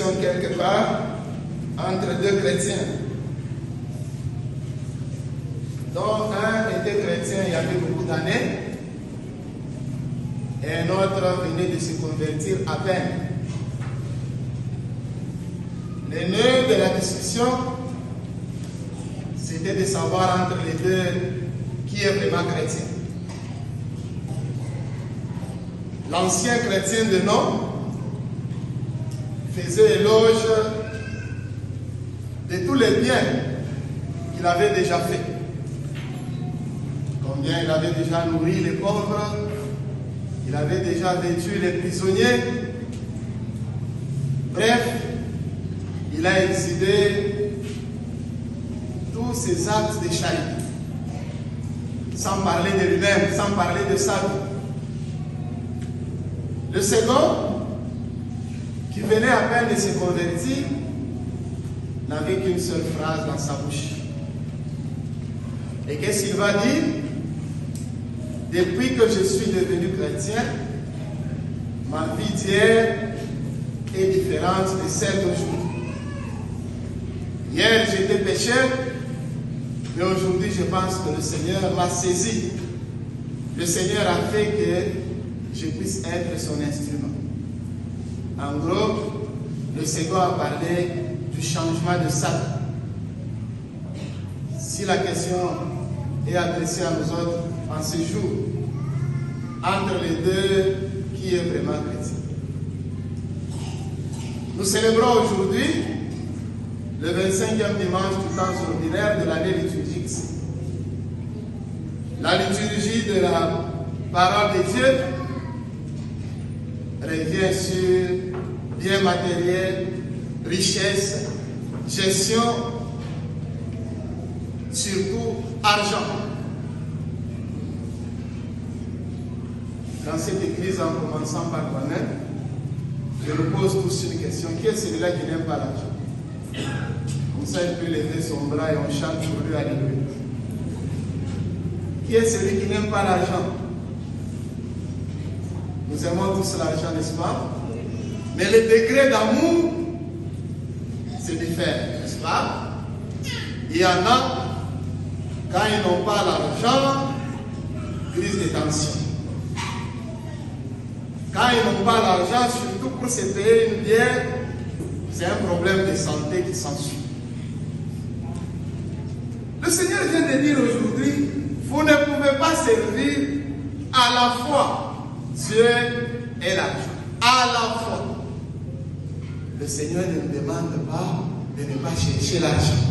discussion quelque part entre deux chrétiens, dont un était chrétien il y avait beaucoup d'années et un autre venait de se convertir à peine. Le nœud de la discussion, c'était de savoir entre les deux qui est vraiment chrétien. L'ancien chrétien de nom faisait éloge de tous les biens qu'il avait déjà fait. Combien il avait déjà nourri les pauvres, il avait déjà vêtu les prisonniers. Bref, il a exhibé tous ses actes de charité, sans parler de lui-même, sans parler de sa vie. Le second, qui venait à peine de se convertir, n'avait qu'une seule phrase dans sa bouche. Et qu'est-ce qu'il va dire? Depuis que je suis devenu chrétien, ma vie d'hier est différente de celle d'aujourd'hui. Hier, j'étais pécheur, mais aujourd'hui, je pense que le Seigneur m'a saisi. Le Seigneur a fait que je puisse être son instrument. En gros, le second a parlé du changement de Satan. Si la question est adressée à nous autres en ce jour, entre les deux, qui est vraiment chrétien? Nous célébrons aujourd'hui le 25e dimanche du temps ordinaire de l'année liturgique. La liturgie de la parole de Dieu revient sur biens matériels, richesse, gestion, surtout argent. Dans cette église, en commençant par moi-même, je nous pose tous une question. Qui est celui-là qui n'aime pas l'argent? Comme ça, il peut lever son bras et on chante pour lui, alléluia. Qui est celui qui n'aime pas l'argent? Nous aimons tous l'argent, n'est-ce pas? Mais le degré d'amour, c'est différent, n'est-ce pas? Il y en a, quand ils n'ont pas l'argent, crise de tension. Quand ils n'ont pas l'argent, surtout pour se payer une bière, c'est un problème de santé qui s'ensuit. Le Seigneur vient de dire aujourd'hui, vous ne pouvez pas servir à la fois Dieu et l'argent. À la fois. Le Seigneur ne nous demande pas de ne pas chercher l'argent.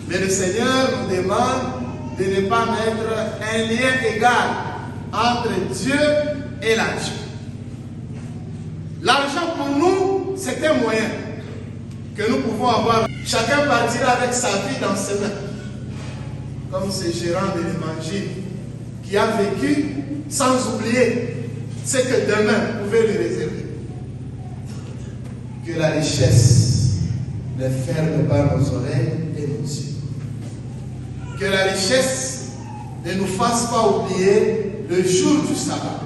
Mais le Seigneur nous demande de ne pas mettre un lien égal entre Dieu et l'argent. L'argent pour nous, c'est un moyen que nous pouvons avoir. Chacun partira avec sa vie dans ses mains. Comme ce gérant de l'évangile qui a vécu sans oublier ce que demain pouvait lui réserver. Que la richesse ne ferme pas nos oreilles et nos yeux. Que la richesse ne nous fasse pas oublier le jour du sabbat.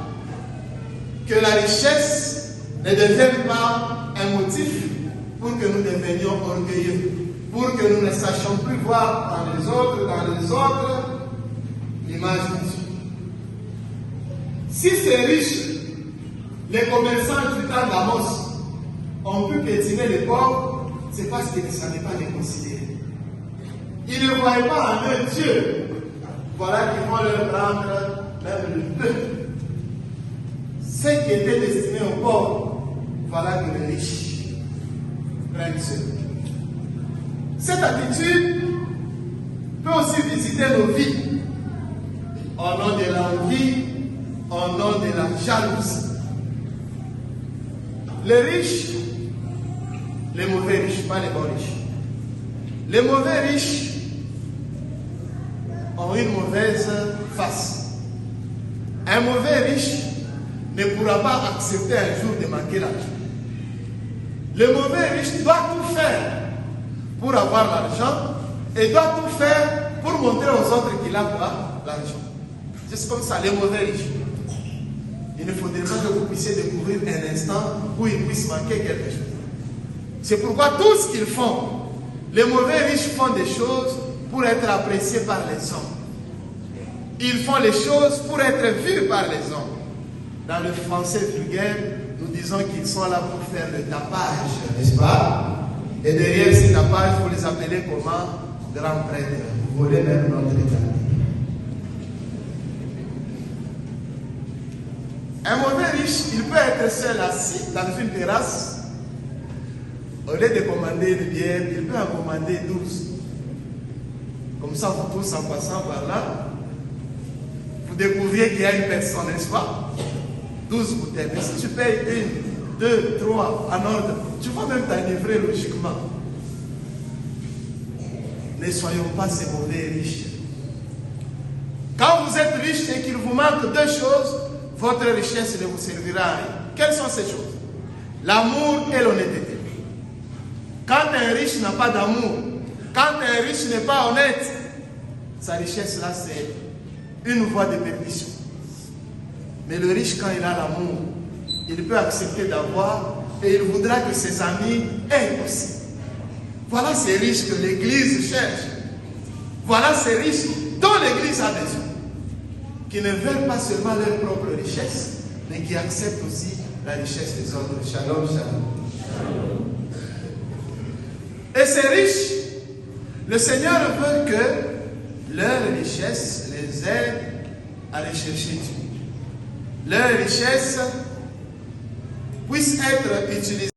Que la richesse ne devienne pas un motif pour que nous devenions orgueilleux, pour que nous ne sachions plus voir dans les autres, l'image de Dieu. Si ces riches, les commerçants du temps d'Amos, ont pu piétiner les pauvres, c'est parce qu'ils ne savaient pas les considérer. Ils ne voyaient pas en eux Dieu. Voilà qu'ils vont leur prendre même le peu. Ce qui était destiné aux pauvres, voilà que les riches prennent ceux. Cette attitude peut aussi visiter nos vies au nom de l'envie, au nom de la jalousie. Les riches, les mauvais riches, pas les bons riches. Les mauvais riches ont une mauvaise face. Un mauvais riche ne pourra pas accepter un jour de manquer l'argent. Le mauvais riche doit tout faire pour avoir l'argent et doit tout faire pour montrer aux autres qu'il a pas l'argent. C'est comme ça, les mauvais riches. il ne faudrait pas que vous puissiez découvrir un instant où il puisse manquer quelque chose. C'est pourquoi tout ce qu'ils font, les mauvais riches font des choses pour être appréciés par les hommes. Ils font les choses pour être vus par les hommes. Dans le français vulgaire, nous disons qu'ils sont là pour faire le tapage, n'est-ce pas? Et derrière ce tapage, vous les appelez comment? Grands prêtres. Vous voulez même notre état. Un mauvais riche, il peut être seul assis dans une terrasse. Au lieu de commander une bière, il peut en commander 12. Comme ça, vous tous en passant par là, vous découvriez qu'il y a une personne, n'est-ce pas? 12 bouteilles. Mais si tu payes 1, 2, 3 en ordre, tu vas même t'enivrer logiquement. Ne soyons pas ces mauvais riches. Quand vous êtes riche et qu'il vous manque 2 choses, votre richesse ne vous servira à rien. Quelles sont ces choses? L'amour et l'honnêteté. Quand un riche n'a pas d'amour, quand un riche n'est pas honnête, sa richesse là c'est une voie de perdition. Mais le riche, quand il a l'amour, il peut accepter d'avoir et il voudra que ses amis aient aussi. Voilà ces riches que l'Église cherche. Voilà ces riches dont l'Église a besoin. Qui ne veulent pas seulement leur propre richesse, mais qui acceptent aussi la richesse des autres. Shalom, shalom. Et ces riches, le Seigneur veut que leur richesse les aide à rechercher Dieu. Leur richesse puisse être utilisée